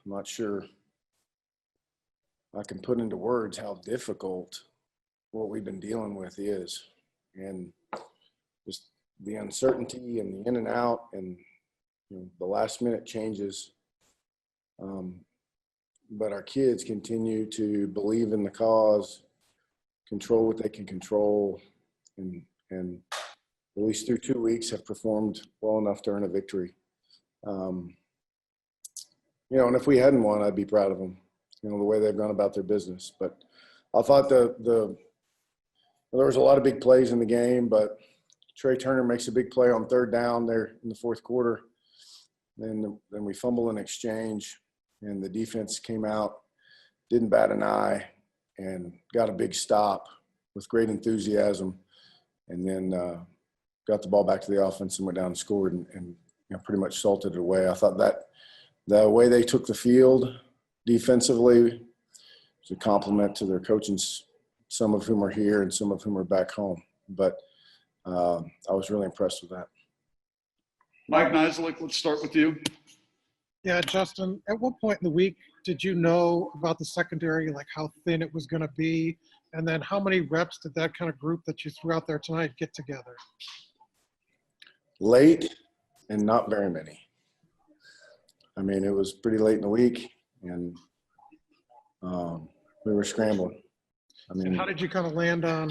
I'm not sure I can put into words how difficult what we've been dealing with is, and just the uncertainty and the in and out and the last minute changes. But our kids continue to believe in the cause, control what they can control, and at least through 2 weeks have performed well enough to earn a victory. And if we hadn't won, I'd be proud of them, the way they've gone about their business. But I thought there was a lot of big plays in the game, but Trey Turner makes a big play on third down there in the fourth quarter. Then we fumble in exchange, and the defense came out, didn't bat an eye, and got a big stop with great enthusiasm, and then got the ball back to the offense and went down and scored and pretty much salted it away. I thought that the way they took the field defensively was a compliment to their coaches, some of whom are here and some of whom are back home. But I was really impressed with that. Mike Nizilik, let's start with you. Yeah, Justin, at what point in the week did you know about the secondary, like how thin it was going to be? And then how many reps did that kind of group that you threw out there tonight get together? Late and not very many. I mean, it was pretty late in the week, and we were scrambling. And how did you kind of land on,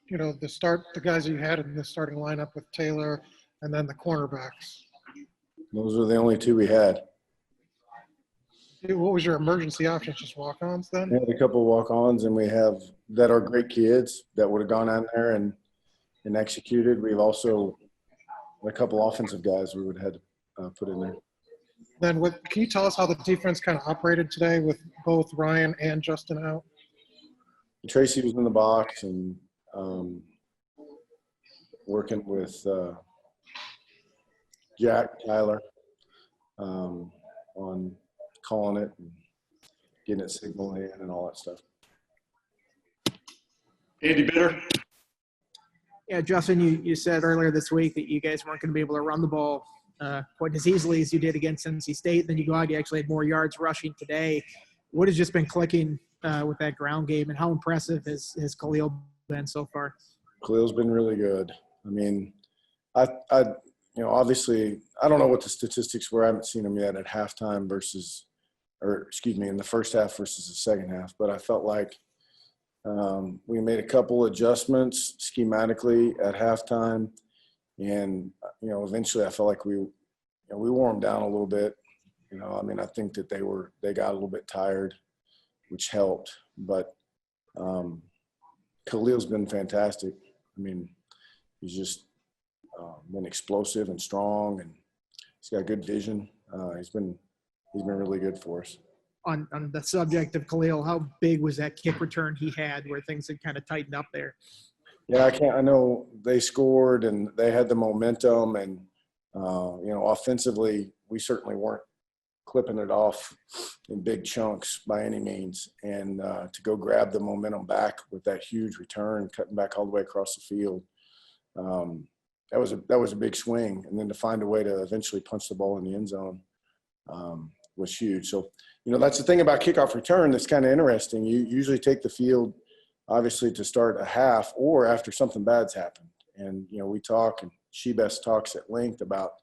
the guys that you had in the starting lineup with Taylor and then the cornerbacks? Those were the only two we had. What was your emergency options? Just walk-ons then? We had a couple of walk-ons, and we have that are great kids that would have gone out there and executed. We've also a couple offensive guys we would have had to put in there. Then can you tell us how the defense kind of operated today with both Ryan and Justin out? Tracy was in the box and working with Jack Tyler on calling it and getting it signaled in and all that stuff. Andy Bitter. Yeah, Justin, you said earlier this week that you guys weren't going to be able to run the ball quite as easily as you did against NC State. Then you go out, you actually had more yards rushing today. What has just been clicking with that ground game, and how impressive has Khalil been so far? Khalil's been really good. I mean, obviously, I don't know what the statistics were. I haven't seen them yet at halftime in the first half versus the second half. But I felt like we made a couple adjustments schematically at halftime, and eventually I felt like we wore them down a little bit. I think that they got a little bit tired, which helped. But Khalil's been fantastic. I mean, he's just been explosive and strong, and he's got good vision. He's been really good for us. On the subject of Khalil, how big was that kick return he had where things had kind of tightened up there? Yeah, I know they scored and they had the momentum, and offensively we certainly weren't clipping it off in big chunks by any means. And to go grab the momentum back with that huge return, cutting back all the way across the field, that was a big swing. And then to find a way to eventually punch the ball in the end zone was huge. So, that's the thing about kickoff return that's kind of interesting. You usually take the field, obviously, to start a half or after something bad's happened. And, we talk, and Shebest talks at length about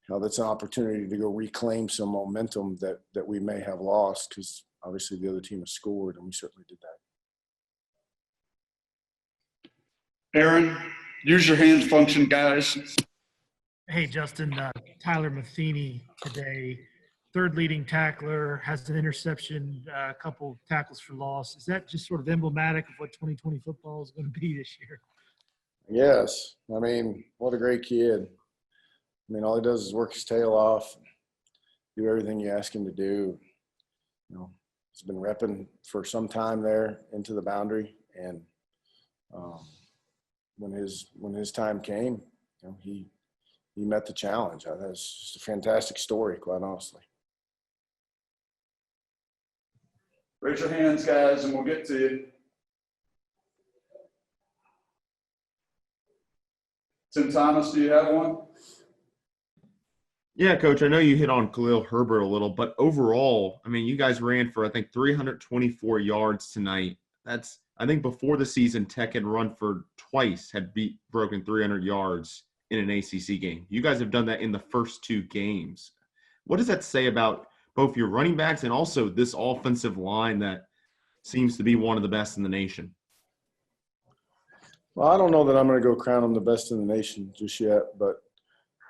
how that's an opportunity to go reclaim some momentum that we may have lost, because obviously the other team has scored, and we certainly did that. Aaron, use your hand function, guys. Hey, Justin, Tyler Matheny today, third leading tackler, has an interception, a couple tackles for loss. Is that just sort of emblematic of what 2020 football is going to be this year? Yes. I mean, what a great kid. I mean, all he does is work his tail off, do everything you ask him to do. He's been repping for some time there into the boundary, and when his time came, he met the challenge. That's just a fantastic story, quite honestly. Raise your hands, guys, and we'll get to you. Tim Thomas, do you have one? Yeah, Coach, I know you hit on Khalil Herbert a little, but overall, I mean, you guys ran for, I think, 324 yards tonight. That's, I think before the season, Tech had run for twice, had broken 300 yards in an ACC game. You guys have done that in the first two games. What does that say about both your running backs and also this offensive line that seems to be one of the best in the nation? Well, I don't know that I'm going to go crown them the best in the nation just yet, but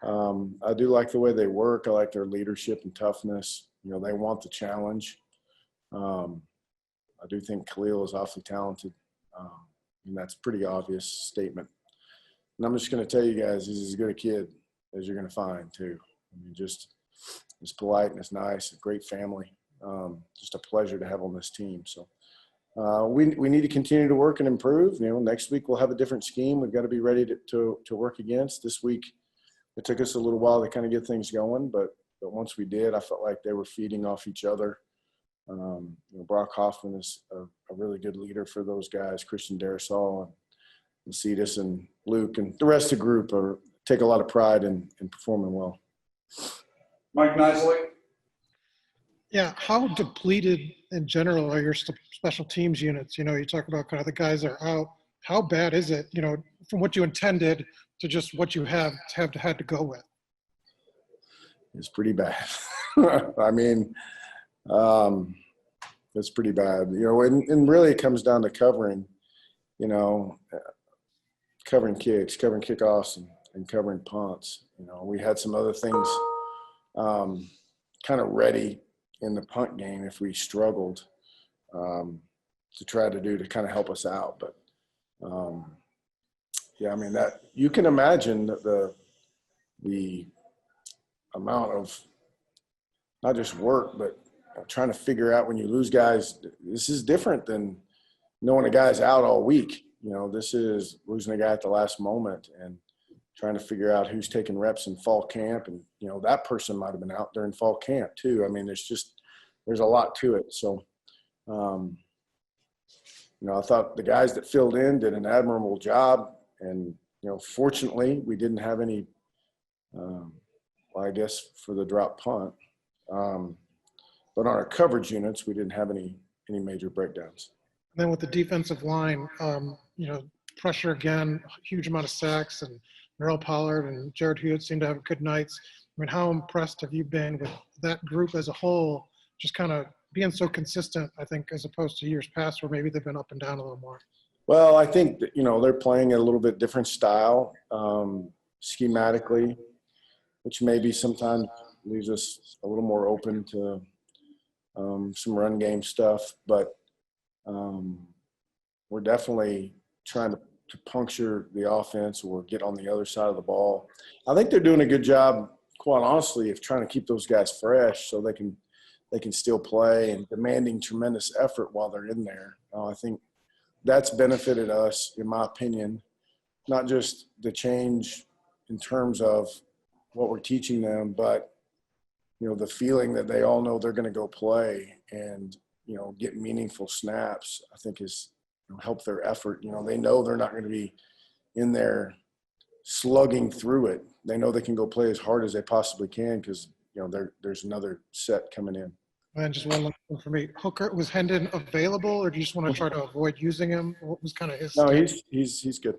I do like the way they work. I like their leadership and toughness. You know, they want the challenge. I do think Khalil is awfully talented, and that's a pretty obvious statement. And I'm just going to tell you guys, he's as good a kid as you're going to find, too. I mean, just as polite and as nice, a great family. Just a pleasure to have on this team. So we need to continue to work and improve. You know, next week we'll have a different scheme. We've got to be ready to work against. This week it took us a little while to kind of get things going, but once we did, I felt like they were feeding off each other. You know, Brock Hoffman is a really good leader for those guys. Christian Darrisaw and Cetus and Luke and the rest of the group take a lot of pride in performing well. Mike Nisley. Yeah, how depleted in general are your special teams units? You know, you talk about kind of the guys that are out. How bad is it, you know, from what you intended to just what you had to go with? It's pretty bad. I mean, it's pretty bad. You know, and really it comes down to covering, you know, covering kicks, covering kickoffs, and covering punts. You know, we had some other things kind of ready in the punt game if we struggled to try to do to kind of help us out. But, yeah, I mean, that you can imagine the amount of not just work, but trying to figure out when you lose guys. This is different than knowing a guy's out all week. You know, this is losing a guy at the last moment and trying to figure out who's taking reps in fall camp. And, you know, that person might have been out during fall camp too. I mean, there's a lot to it. So, you know, I thought the guys that filled in did an admirable job. And, you know, fortunately we didn't have any, well, I guess for the drop punt. But on our coverage units, we didn't have any major breakdowns. And then with the defensive line, you know, pressure again, huge amount of sacks, and Merrill Pollard and Jared Hewitt seem to have good nights. I mean, how impressed have you been with that group as a whole, just kind of being so consistent, I think, as opposed to years past where maybe they've been up and down a little more? Well, I think that, you know, they're playing at a little bit different style schematically, which maybe sometimes leaves us a little more open to some run game stuff. But we're definitely trying to puncture the offense or get on the other side of the ball. I think they're doing a good job, quite honestly, of trying to keep those guys fresh so they can still play and demanding tremendous effort while they're in there. I think that's benefited us, in my opinion, not just the change in terms of what we're teaching them, but, you know, the feeling that they all know they're going to go play and, you know, get meaningful snaps, I think is, you know, help their effort. You know, they know they're not going to be in there slugging through it. They know they can go play as hard as they possibly can because, you know, there's another set coming in. And just one last one for me. Hooker, was Hendon available, or do you just want to try to avoid using him? What was kind of his? No, he's good.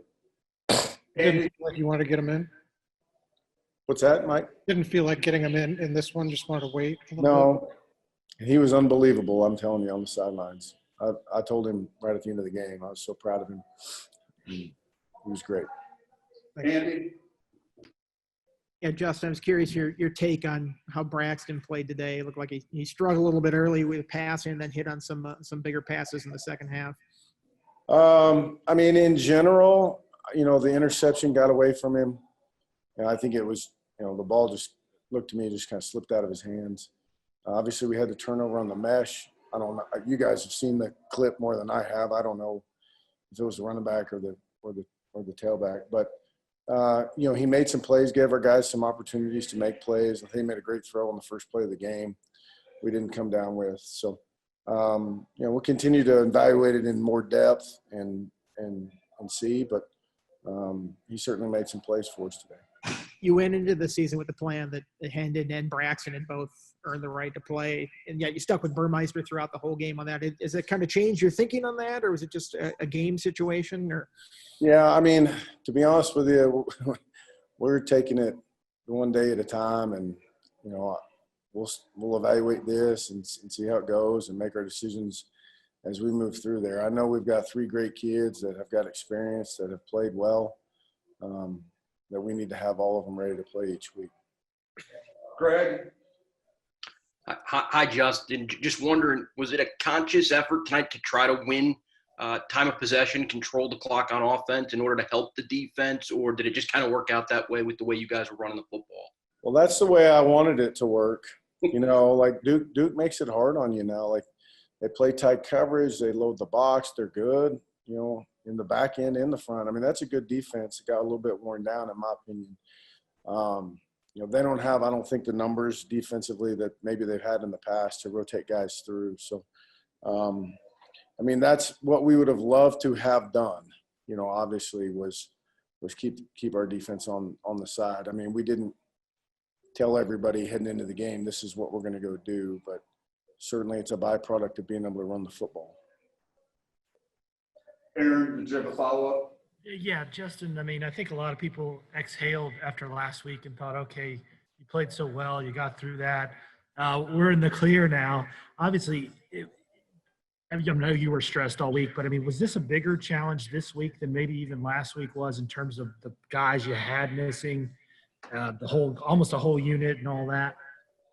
Didn't feel like you wanted to get him in? What's that, Mike? Didn't feel like getting him in this one, just wanted to wait a little No, he was unbelievable, I'm telling you, on the sidelines. I told him right at the end of the game, I was so proud of him. He was great. Andy. Yeah, Justin, I was curious your take on how Braxton played today. It looked like he struggled a little bit early with passing and then hit on some bigger passes in the second half. I mean, in general, you know, the interception got away from him. And I think it was, you know, the ball just looked to me, just kind of slipped out of his hands. Obviously, we had the turnover on the mesh. I don't know. You guys have seen the clip more than I have. I don't know if it was the running back or the tailback. But, you know, he made some plays, gave our guys some opportunities to make plays. I think he made a great throw on the first play of the game we didn't come down with. So, you know, we'll continue to evaluate it in more depth and see. But he certainly made some plays for us today. you went into the season with the plan that Hendon and Braxton had both earned the right to play, and yet you stuck with Burmeister throughout the whole game on that. Is it kind of changed your thinking on that, or was it just a game situation? Or Yeah, I mean, to be honest with you, we're taking it one day at a time, and we'll evaluate this and see how it goes and make our decisions as we move through there. I know we've got 3 great kids that have got experience, that have played well, that we need to have all of them ready to play each week. Greg? Hi, Justin. Just wondering, was it a conscious effort tonight to try to win time of possession, control the clock on offense in order to help the defense, or did it just kind of work out that way with the way you guys were running the football? Well, that's the way I wanted it to work. Like Duke makes it hard on you now. Like, they play tight coverage, they load the box, they're good, in the back end and the front. I mean, that's a good defense. It got a little bit worn down, in my opinion. They don't have, I don't think, the numbers defensively that maybe they've had in the past to rotate guys through. So, I mean, that's what we would have loved to have done, obviously was keep our defense on the side. I mean, we didn't tell everybody heading into the game, this is what we're going to go do, but certainly it's a byproduct of being able to run the football. Aaron, did you have a follow-up? Yeah, Justin, I mean, I think a lot of people exhaled after last week and thought, okay, you played so well, you got through that. We're in the clear now. Obviously, I know you were stressed all week, but I mean, was this a bigger challenge this week than maybe even last week was in terms of the guys you had missing, almost a whole unit and all that?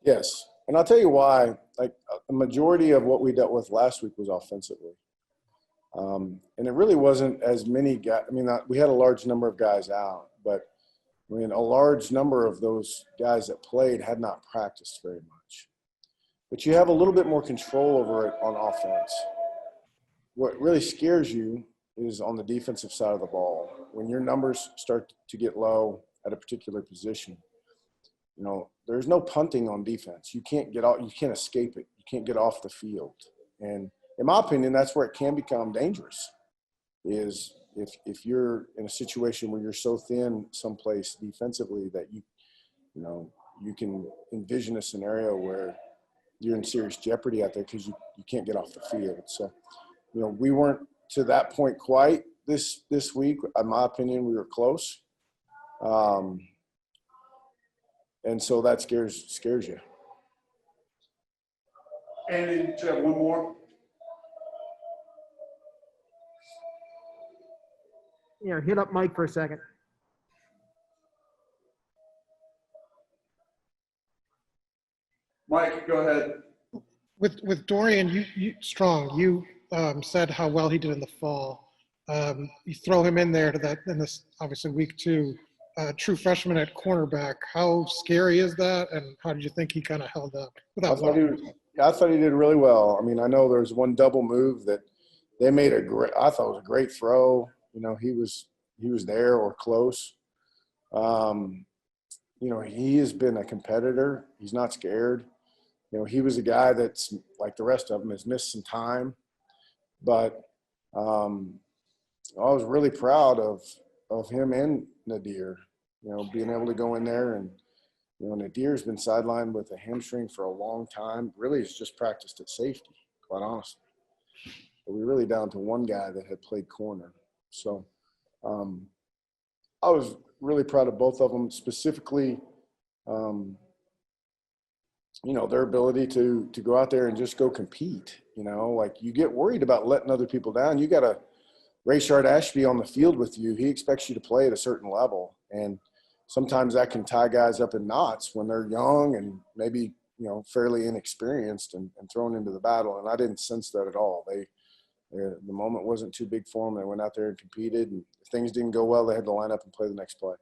Yes. And I'll tell you why. Like, the majority of what we dealt with last week was offensively. And it really wasn't as many guys. I mean, we had a large number of guys out, but I mean, a large number of those guys that played had not practiced very much. But you have a little bit more control over it on offense. What really scares you is on the defensive side of the ball. When your numbers start to get low at a particular position, there's no punting on defense. You can't get out. You can't escape it. You can't get off the field. And in my opinion, that's where it can become dangerous, is if you're in a situation where you're so thin someplace defensively that you can envision a scenario where you're in serious jeopardy out there because you can't get off the field. So, we weren't to that point quite this week. In my opinion, we were close. And so that scares you. Andy, do you have one more? Yeah, hit up Mike for a second. Mike, go ahead. With Dorian, you strong. You said how well he did in the fall. You throw him in there in this obviously week 2, true freshman at cornerback. How scary is that, and how did you think he kind of held up? I thought he did really well. I mean, I know there was one double move that they made I thought it was a great throw. He was there or close. He has been a competitor. He's not scared. He was a guy that's like the rest of them, has missed some time, but I was really proud of him and Nadir, being able to go in there and, Nadir's been sidelined with a hamstring for a long time. Really, he's just practiced at safety, quite honestly. But we're really down to one guy that had played corner. So I was really proud of both of them, specifically, their ability to go out there and just go compete. Like, you get worried about letting other people down. You got a Rayshard Ashby on the field with you. He expects you to play at a certain level. And sometimes that can tie guys up in knots when they're young and maybe, fairly inexperienced and thrown into the battle. And I didn't sense that at all. The moment wasn't too big for them. They went out there and competed, and if things didn't go well, they had to line up and play the next play.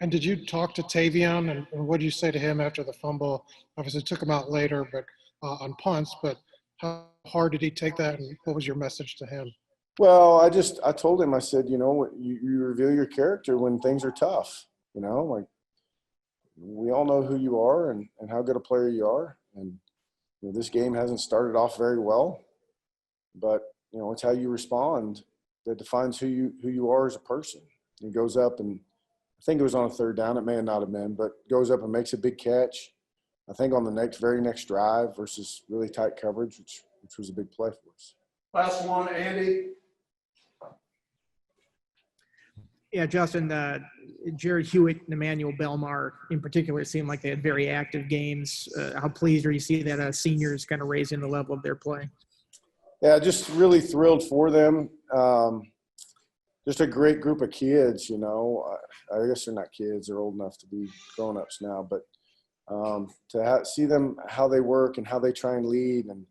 And did you talk to Tavion, and what did you say to him after the fumble? Obviously took him out later, but on punts, but how hard did he take that, and what was your message to him? Well, I told him, I said, you reveal your character when things are tough. Like, we all know who you are and how good a player you are. And this game hasn't started off very well, but it's how you respond that defines who you are as a person. He goes up and I think it was on a third down. It may not have been, but goes up and makes a big catch. I think on the very next drive versus really tight coverage, which was a big play for us. Last one, Andy. Yeah, Justin, Jared Hewitt and Emmanuel Belmar in particular seemed like they had very active games. How pleased are you to see that seniors kind of raising the level of their play? Yeah, just really thrilled for them. Just a great group of kids, you know. I guess they're not kids. They're old enough to be grown-ups now. But see them, how they work and how they try and lead and,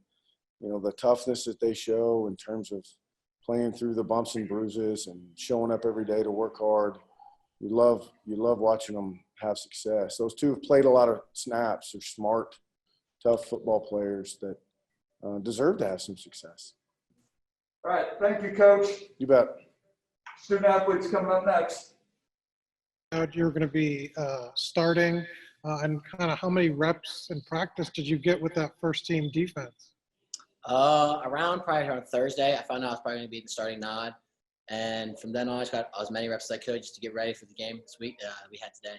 you know, the toughness that they show in terms of playing through the bumps and bruises and showing up every day to work hard. You love watching them have success. Those two have played a lot of snaps. They're smart, tough football players that deserve to have some success. All right. Thank you, Coach. You bet. Student athletes coming up next. You're going to be starting, and kind of how many reps in practice did you get with that first team defense? Probably around Thursday, I found out I was probably going to be the starting nod. And from then on, I just got as many reps as I could just to get ready for the game this week we had today.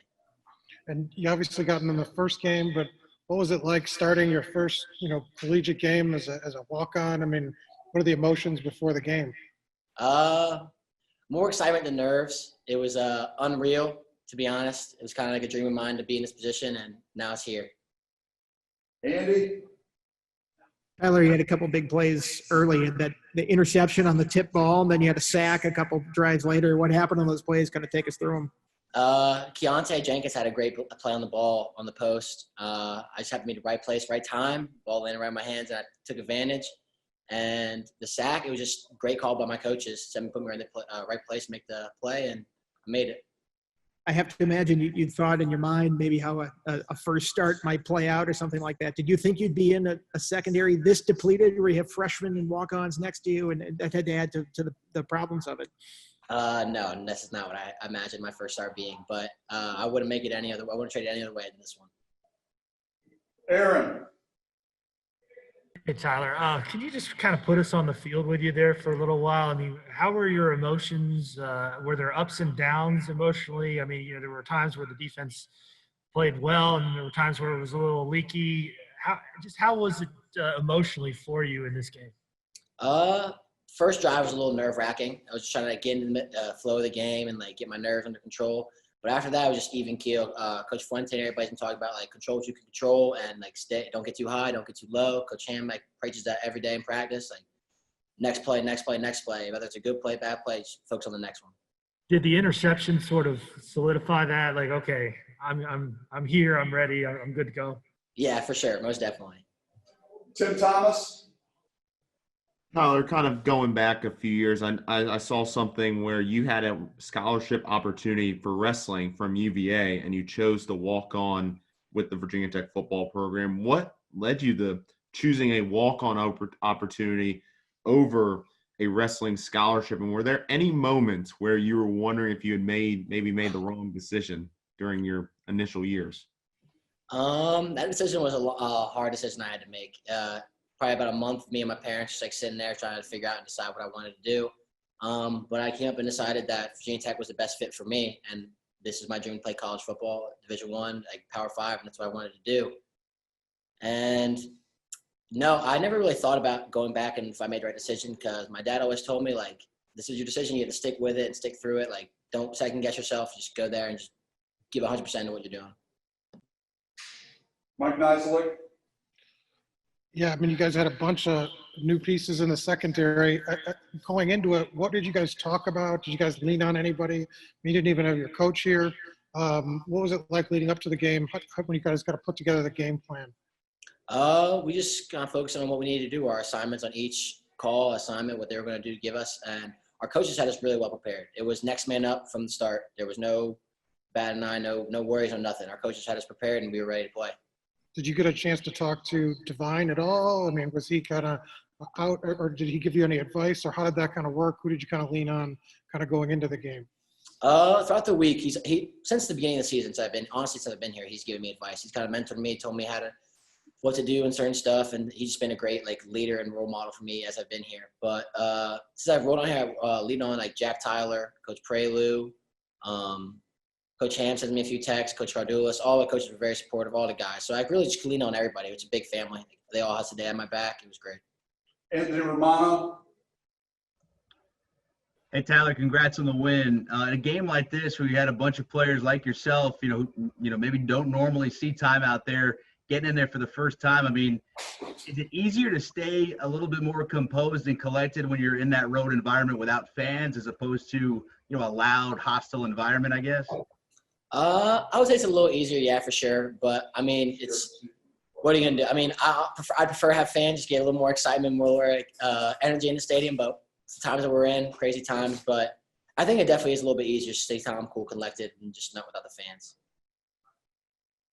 And you obviously got in the first game, but what was it like starting your first, you know, collegiate game as a walk-on? I mean, what are the emotions before the game? More excitement than nerves. It was unreal, to be honest. It was kind of like a dream of mine to be in this position, and now it's here. Andy. Tyler, you had a couple big plays early, and the interception on the tip ball, and then you had a sack a couple drives later. What happened on those plays? Kind of take us through them. Keontae Jenkins had a great play on the ball on the post. I just happened to be the right place, right time. Ball landed right in my hands, and I took advantage. And the sack, it was just a great call by my coaches. Sent me, put me right in the right place to make the play, and I made it. I have to imagine you thought in your mind maybe how a first start might play out or something like that. Did you think you'd be in a secondary this depleted where you have freshmen and walk-ons next to you, and that had to add to the problems of it? No, this is not what I imagined my first start being. But I wouldn't make it any other. I wouldn't trade it any other way than this one. Aaron. Hey, Tyler, can you just kind of put us on the field with you there for a little while? I mean, how were your emotions? Were there ups and downs emotionally? I mean, you know, there were times where the defense played well, and there were times where it was a little leaky. How was it emotionally for you in this game? First drive was a little nerve-wracking. I was just trying to get in the flow of the game and like get my nerves under control. But after that, it was just even keel. Coach Fuente and everybody's been talking about like control what you can control and like don't get too high, don't get too low. Coach Ham like preaches that every day in practice. Like next play, next play, next play. Whether it's a good play, bad play, just focus on the next one. Did the interception sort of solidify that? Like, okay, I'm here, I'm ready, I'm good to go. Yeah, for sure, most definitely. Tim Thomas. Tyler, kind of going back a few years, I saw something where you had a scholarship opportunity for wrestling from UVA, and you chose to walk on with the Virginia Tech football program. What led you to choosing a walk-on opportunity over a wrestling scholarship? And were there any moments where you were wondering if you had maybe made the wrong decision during your initial years? That decision was a hard decision I had to make. Probably about a month, me and my parents just like sitting there trying to figure out and decide what I wanted to do. But I came up and decided that Virginia Tech was the best fit for me, and this is my dream to play college football, Division I, like Power 5, and that's what I wanted to do. And no, I never really thought about going back and if I made the right decision, because my dad always told me, like, this is your decision. You have to stick with it and stick through it. Like, don't second guess yourself. Just go there and just give 100% to what you're doing. Mike Nizilik. Yeah, I mean, you guys had a bunch of new pieces in the secondary. Going into it, what did you guys talk about? Did you guys lean on anybody? You didn't even have your coach here. What was it like leading up to the game? When you guys got to put together the game plan? We just kind of focused on what we needed to do, our assignments on each call, assignment, what they were going to do to give us. And our coaches had us really well prepared. It was next man up from the start. There was no bad and I, no worries, no nothing. Our coaches had us prepared, and we were ready to play. Did you get a chance to talk to Divine at all? I mean, was he kind of out, or did he give you any advice, or how did that kind of work? Who did you kind of lean on kind of going into the game? Throughout the week, he since the beginning of the season, since I've been here, he's given me advice. He's kind of mentored me, told me what to do and certain stuff, and he's just been a great like leader and role model for me as I've been here. But since I've rolled on here, leading on like Jack Tyler, Coach Prelu, Coach Ham sent me a few texts. Coach Cardulas, all the coaches were very supportive, all the guys. So I really just could lean on everybody. It's a big family. They all had my back. It was great. Anthony Romano. Hey, Tyler, congrats on the win. In a game like this where you had a bunch of players like yourself, maybe don't normally see time out there, getting in there for the first time. I mean, is it easier to stay a little bit more composed and collected when you're in that road environment without fans as opposed to, a loud, hostile environment, I guess? I would say it's a little easier, yeah, for sure. But, I mean, what are you going to do? I mean, I prefer have fans, just get a little more excitement, more energy in the stadium. But the times that we're in, crazy times. But I think it definitely is a little bit easier to stay calm, cool, collected, and just not without the fans.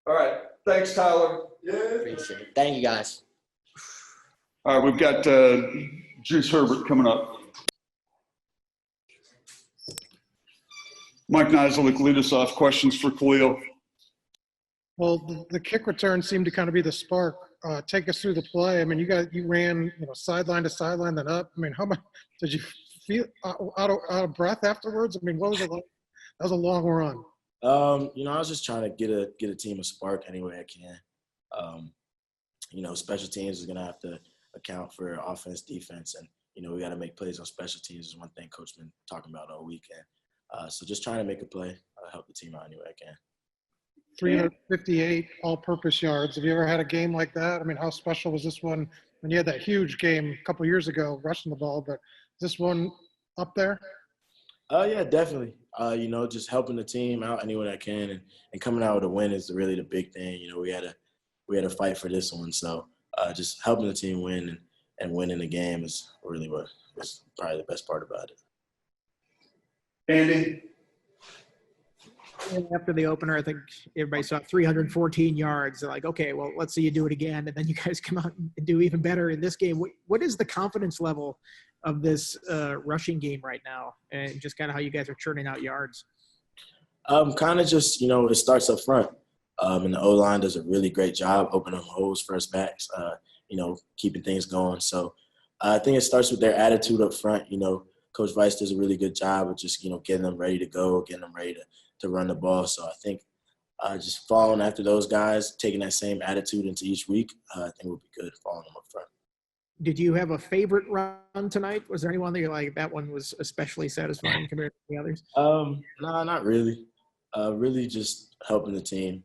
All right. Thanks, Tyler. Appreciate it. Thank you, guys. All right, we've got Juice Herbert coming up. Mike Nizilik, lead us off. Questions for Khalil. Well, the kick return seemed to kind of be the spark. Take us through the play. I mean, you ran, sideline to sideline, then up. I mean, how much did you feel out of breath afterwards? I mean, what was it like? That was a long run. I was just trying to get a team a spark any way I can. Special teams is gonna have to account for offense, defense, and we got to make plays on special teams. Is one thing Coach been talking about all weekend. So just trying to make a play, help the team out any way I can. 358 all-purpose yards. Have you ever had a game like that? I mean, how special was this one when you had that huge game a couple years ago rushing the ball? But is this one up there? Yeah, definitely. Just helping the team out any way I can, and coming out with a win is really the big thing. We had to fight for this one. So just helping the team win and winning the game is really what was probably the best part about it. Andy. After the opener, I think everybody saw 314 yards. They're like, okay, well, let's see you do it again. And then you guys come out and do even better in this game. What is the confidence level of this rushing game right now, and just kind of how you guys are churning out yards? Kind of just, it starts up front. And the O-line does a really great job opening holes for us backs, keeping things going. So I think it starts with their attitude up front. Coach Weiss does a really good job of just, getting them ready to go, getting them ready to run the ball. So I think just following after those guys, taking that same attitude into each week, I think we'll be good following them up front. Did you have a favorite run tonight? Was there anyone that you're like, that one was especially satisfying compared to the others? No, not really. Really just helping the team,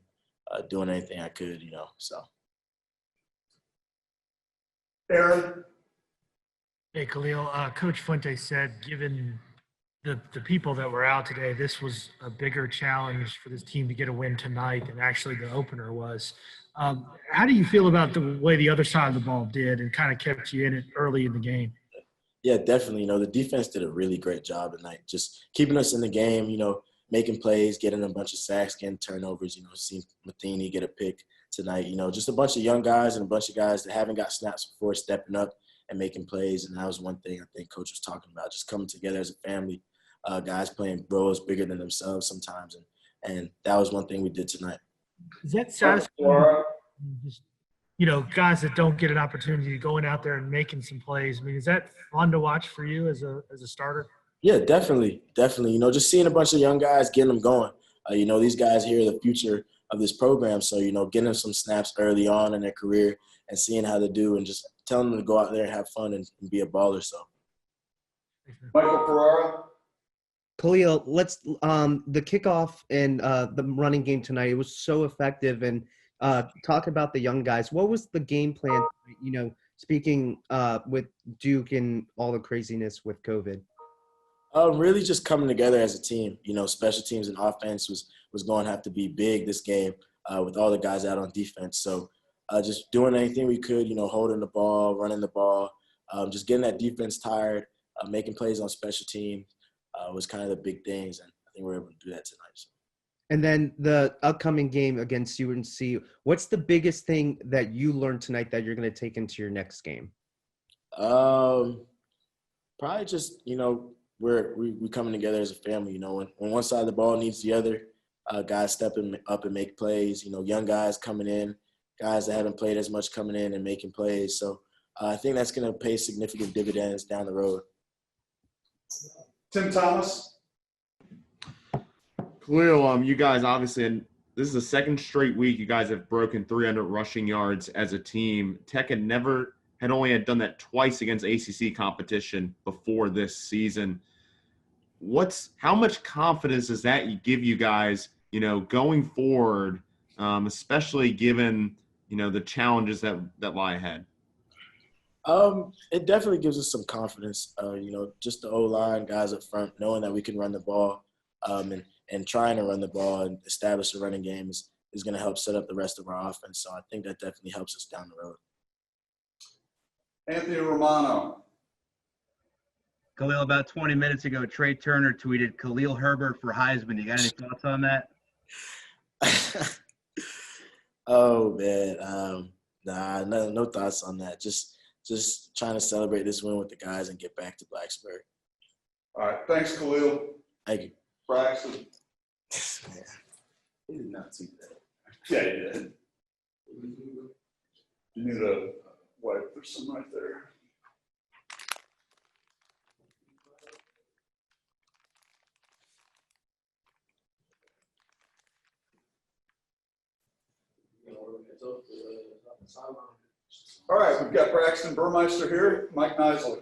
doing anything I could, so. Aaron. Hey, Khalil. Coach Fuente said, given the people that were out today, this was a bigger challenge for this team to get a win tonight than actually the opener was. How do you feel about the way the other side of the ball did and kind of kept you in it early in the game? Yeah, definitely. The defense did a really great job tonight, just keeping us in the game, making plays, getting a bunch of sacks, getting turnovers, seeing Matheny get a pick tonight, just a bunch of young guys and a bunch of guys that haven't got snaps before stepping up and making plays. And that was one thing I think Coach was talking about, just coming together as a family, guys playing roles bigger than themselves sometimes. And that was one thing we did tonight. Is that satisfying? Just, guys that don't get an opportunity going out there and making some plays. I mean, is that fun to watch for you as a starter? Yeah, definitely. Just seeing a bunch of young guys, getting them going. These guys here are the future of this program. So, getting them some snaps early on in their career and seeing how they do and just telling them to go out there and have fun and be a baller. So, Michael Ferrara. Khalil, let's the kickoff and the running game tonight, it was so effective. And talk about the young guys. What was the game plan, speaking with Duke and all the craziness with COVID? Really just coming together as a team. Special teams and offense was going to have to be big this game with all the guys out on defense. So just doing anything we could, holding the ball, running the ball, just getting that defense tired, making plays on special teams was kind of the big things. And I think we were able to do that tonight. So. And then the upcoming game against UNC, what's the biggest thing that you learned tonight that you're going to take into your next game? Probably just, we coming together as a family. When one side of the ball needs the other, guys stepping up and make plays. Young guys coming in, guys that haven't played as much coming in and making plays. So I think that's going to pay significant dividends down the road. Tim Thomas. Khalil, you guys obviously, and this is the second straight week you guys have broken 300 rushing yards as a team. Tech had only done that twice against ACC competition before this season. How much confidence does that give you guys, going forward, especially given, the challenges that lie ahead? It definitely gives us some confidence. Just the O-line, guys up front, knowing that we can run the ball, and trying to run the ball and establish a running game is going to help set up the rest of our offense. So I think that definitely helps us down the road. Anthony Romano. Khalil, about 20 minutes ago, Trey Turner tweeted Khalil Herbert for Heisman. You got any thoughts on that? Oh, man. Nah, no thoughts on that. Just trying to celebrate this win with the guys and get back to Blacksburg. All right. Thanks, Khalil. Thank you. Braxton. Man, he did not see that. Yeah, he did. You need a wipe. There's some right there. All right, we've got Braxton Burmeister here, Mike Nisley.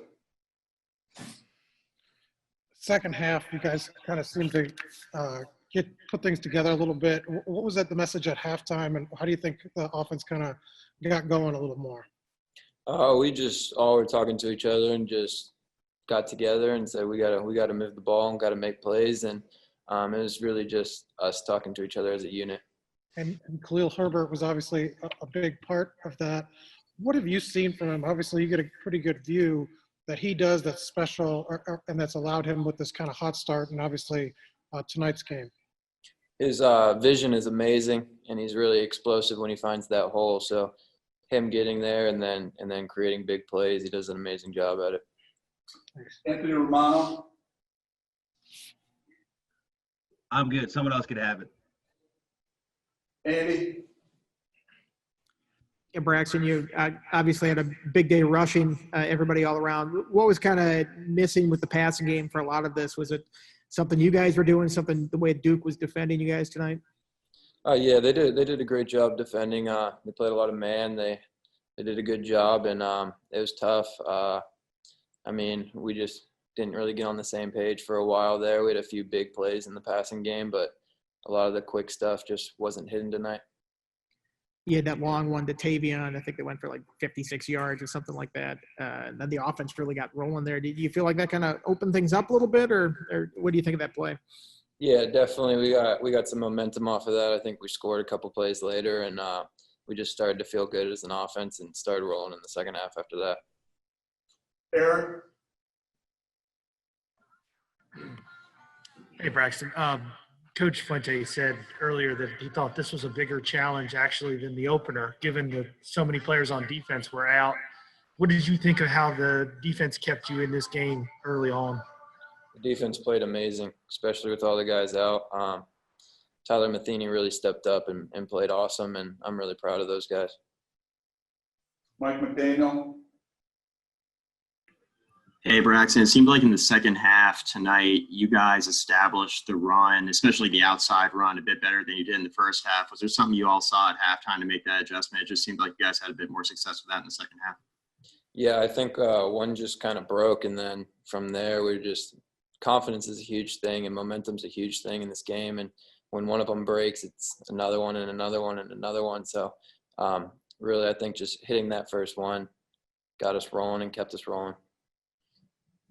Second half, you guys kind of seemed to put things together a little bit. What was the message at halftime, and how do you think the offense kind of got going a little more? We just all were talking to each other and just got together and said we gotta move the ball and gotta make plays, and it was really just us talking to each other as a unit. And Khalil Herbert was obviously a big part of that. What have you seen from him? Obviously, you get a pretty good view that he does that's special and that's allowed him with this kind of hot start and obviously tonight's game. His vision is amazing, and he's really explosive when he finds that hole. So him getting there and then creating big plays, he does an amazing job at it. Anthony Romano. I'm good. Someone else could have it. Andy. Yeah, Braxton, you obviously had a big day rushing everybody all around. What was kind of missing with the passing game for a lot of this? Was it something you guys were doing, something the way Duke was defending you guys tonight? Yeah, they did a great job defending. They played a lot of man. They did a good job, and it was tough. We just didn't really get on the same page for a while there. We had a few big plays in the passing game, but a lot of the quick stuff just wasn't hitting tonight. You had that long one to Tavion. I think they went for like 56 yards or something like that. And then the offense really got rolling there. Did you feel like that kind of opened things up a little bit, or what do you think of that play? Yeah, definitely. We got some momentum off of that. I think we scored a couple plays later, and we just started to feel good as an offense and started rolling in the second half after that. Aaron. Hey, Braxton. Coach Fuente said earlier that he thought this was a bigger challenge actually than the opener, given that so many players on defense were out. What did you think of how the defense kept you in this game early on? The defense played amazing, especially with all the guys out. Tyler Matheny really stepped up and played awesome, and I'm really proud of those guys. Mike McDaniel. Hey, Braxton, it seemed like in the second half tonight, you guys established the run, especially the outside run, a bit better than you did in the first half. Was there something you all saw at halftime to make that adjustment? It just seemed like you guys had a bit more success with that in the second half. Yeah, I think one just kind of broke, and then from there, confidence is a huge thing, and momentum's a huge thing in this game. And when one of them breaks, it's another one and another one and another one. So really, I think just hitting that first one got us rolling and kept us rolling.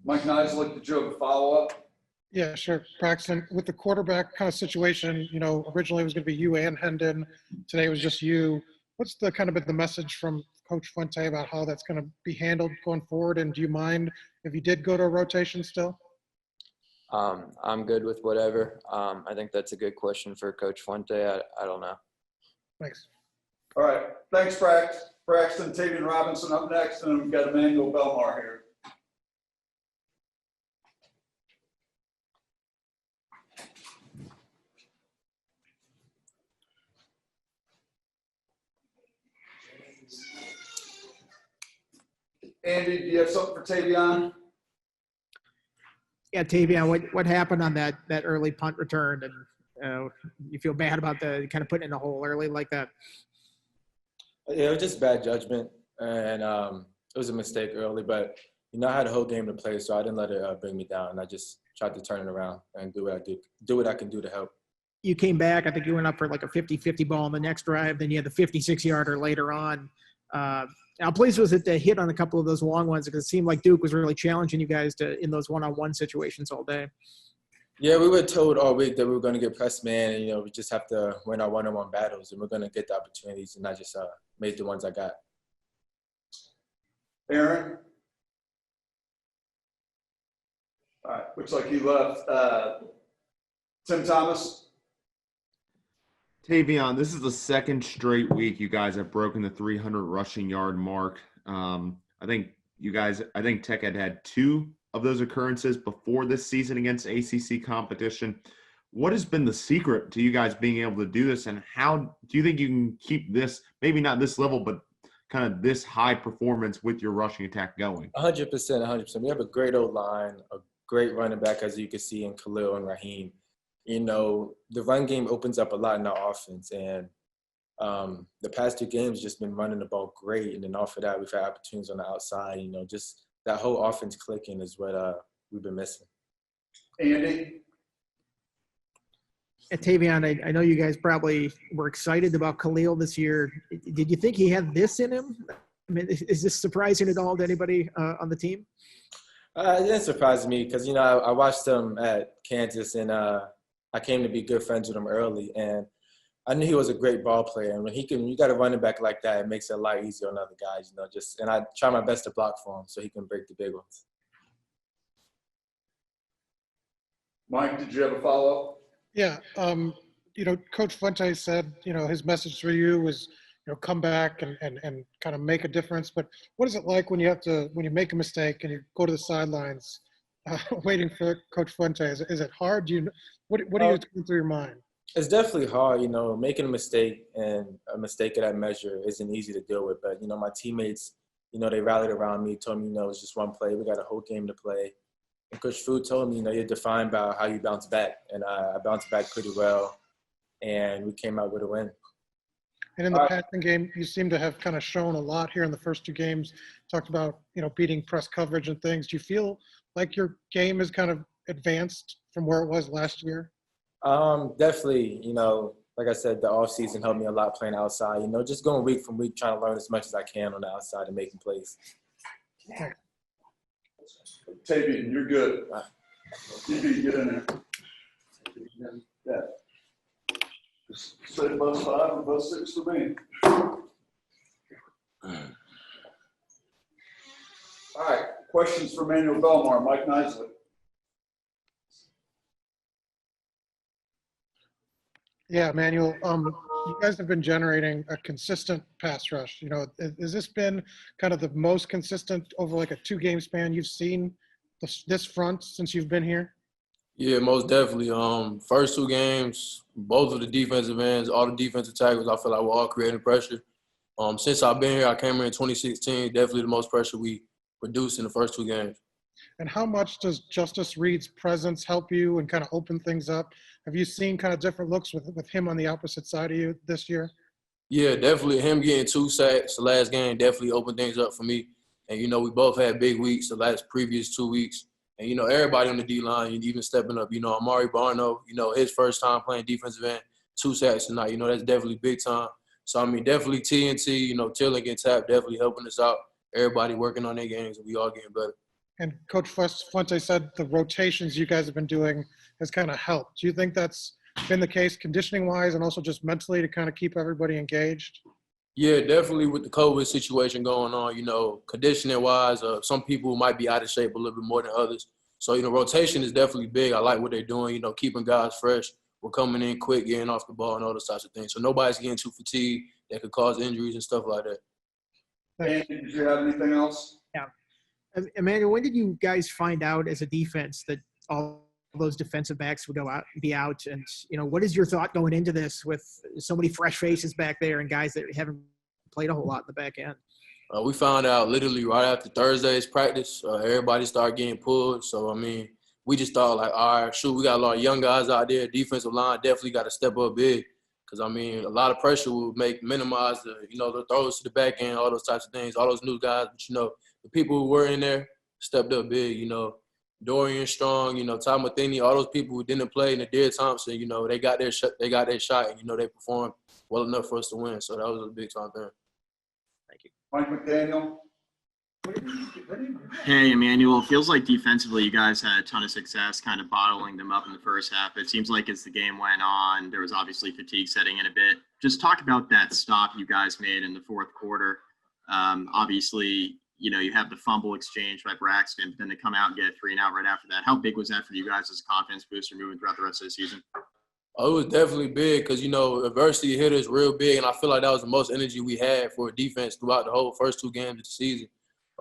Mike Nisley, did you have a follow-up? Yeah, sure. Braxton, with the quarterback kind of situation, originally it was going to be you and Hendon. Today it was just you. What's the kind of been the message from Coach Fuente about how that's going to be handled going forward? And do you mind if you did go to a rotation still? I'm good with whatever. I think that's a good question for Coach Fuente. I don't know. Thanks. All right. Thanks, Braxton. Tavion Robinson up next, and we've got Emmanuel Belmar here. Andy, do you have something for Tavion? Yeah, Tavion, what happened on that early punt return, and You feel bad about the kind of putting in a hole early like that? Yeah, it was just bad judgment, and it was a mistake early. But I had a whole game to play, so I didn't let it bring me down. I just tried to turn it around and do what I can do to help. You came back. I think you went up for like a 50-50 ball on the next drive. Then you had the 56-yarder later on. How pleased was it to hit on a couple of those long ones, because it seemed like Duke was really challenging you guys in those one-on-one situations all day. Yeah, we were told all week that we were going to get pressed man, and we just have to win our one-on-one battles, and we're going to get the opportunities, and I just made the ones I got. Aaron? All right, looks like he left. Tim Thomas? Tavion, this is the second straight week you guys have broken the 300 rushing yard mark. I think Tech had 2 of those occurrences before this season against ACC competition. What has been the secret to you guys being able to do this, and how do you think you can keep this, maybe not this level, but kind of this high performance with your rushing attack going? 100%. We have a great O-line, a great running back, as you can see in Khalil and Raheem. The run game opens up a lot in our offense, and the past 2 games just been running the ball great, and then off of that, we've had opportunities on the outside. Just that whole offense clicking is what we've been missing. Andy? Tavion, I know you guys probably were excited about Khalil this year. Did you think he had this in him? I mean, is this surprising at all to anybody on the team? It didn't surprise me because, I watched him at Kansas, and I came to be good friends with him early, and I knew he was a great ball player. And when you got a running back like that, it makes it a lot easier on other guys, and I try my best to block for him so he can break the big ones. Mike, did you have a follow-up? Yeah. Coach Fuente said, his message for you was, come back and kind of make a difference. But what is it like when you make a mistake and you go to the sidelines waiting for Coach Fuente? Is it hard? What are you going through your mind? It's definitely hard, making a mistake, and a mistake of that measure isn't easy to deal with. But, my teammates, they rallied around me, told me, it's just one play. We got a whole game to play. And Coach Fu told me, you're defined by how you bounce back. And I bounced back pretty well, and we came out with a win. And in the passing game, you seem to have kind of shown a lot here in the first 2 games. Talked about, beating press coverage and things. Do you feel like your game is kind of advanced from where it was last year? Definitely, like I said, the offseason helped me a lot playing outside. Just going week from week, trying to learn as much as I can on the outside and making plays. Tavion, you're good. You can get in there. Yeah. Just say bus 5 or bus 6 for me. All right. Questions for Manuel Belmar, Mike Nisley. Yeah, Manuel, you guys have been generating a consistent pass rush. Has this been kind of the most consistent over like a 2-game span you've seen this front since you've been here? Yeah, most definitely. First 2 games, both of the defensive ends, all the defensive tackles, I feel like we're all creating pressure. Since I've been here, I came here in 2016, definitely the most pressure we produced in the first 2 games. And how much does Justice Reed's presence help you and kind of open things up? Have you seen kind of different looks with him on the opposite side of you this year? Yeah, definitely. Him getting 2 sacks the last game definitely opened things up for me. And, we both had big weeks the previous 2 weeks. And, everybody on the D-line, even stepping up. Amari Barno, his first time playing defensive end, 2 sacks tonight. That's definitely big time. So, definitely TNT, Tilling and Tap definitely helping us out. Everybody working on their games, and we all getting better. And Coach Fuente said the rotations you guys have been doing has kind of helped. Do you think that's been the case conditioning-wise and also just mentally to kind of keep everybody engaged? Yeah, definitely with the COVID situation going on, conditioning-wise, some people might be out of shape a little bit more than others. So, rotation is definitely big. I like what they're doing, keeping guys fresh. We're coming in quick, getting off the ball and all those types of things. So nobody's getting too fatigued that could cause injuries and stuff like that. Andy, did you have anything else? Yeah. Emmanuel, when did you guys find out as a defense that all those defensive backs would be out? And, what is your thought going into this with so many fresh faces back there and guys that haven't played a whole lot in the back end? We found out literally right after Thursday's practice. Everybody started getting pulled. So, we we just thought like, all right, shoot, we got a lot of young guys out there. Defensive line definitely got to step up big. Because, I mean, a lot of pressure will minimize the throws to the back end, all those types of things, all those new guys. But, the people who were in there stepped up big, Dorian Strong, Ty Matheny, all those people who didn't play, and Nadir Thompson, they got their shot, and, they performed well enough for us to win. So that was a big time thing. Thank you. Mike McDaniel. Hey, Emmanuel, it feels like defensively you guys had a ton of success kind of bottling them up in the first half. It seems like as the game went on, there was obviously fatigue setting in a bit. Just talk about that stop you guys made in the fourth quarter. Obviously, you have the fumble exchange by Braxton, but then to come out and get a 3-and-out right after that. How big was that for you guys as a confidence booster moving throughout the rest of the season? Oh, it was definitely big because, adversity hit us real big, and I feel like that was the most energy we had for defense throughout the whole first 2 games of the season.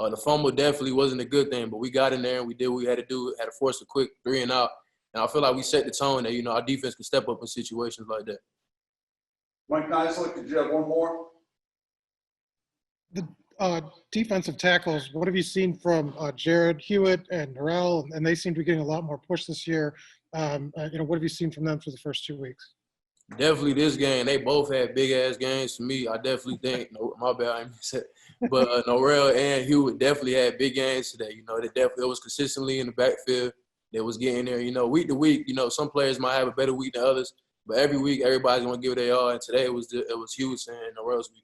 The fumble definitely wasn't a good thing, but we got in there and we did what we had to do, had to force a quick 3-and-out. And I feel like we set the tone that, our defense can step up in situations like that. Mike Nisley, did you have one more? The defensive tackles, what have you seen from Jared Hewitt and Harrell? And they seem to be getting a lot more push this year. What have you seen from them for the first 2 weeks? Definitely this game, they both had big-ass games to me. I definitely think, my bad, I didn't say, but Norrell and Hewitt definitely had big games today. It was consistently in the backfield. They was getting there, week to week. Some players might have a better week than others, but every week everybody's going to give it their all. And today it was Hewitt and Norrell's week.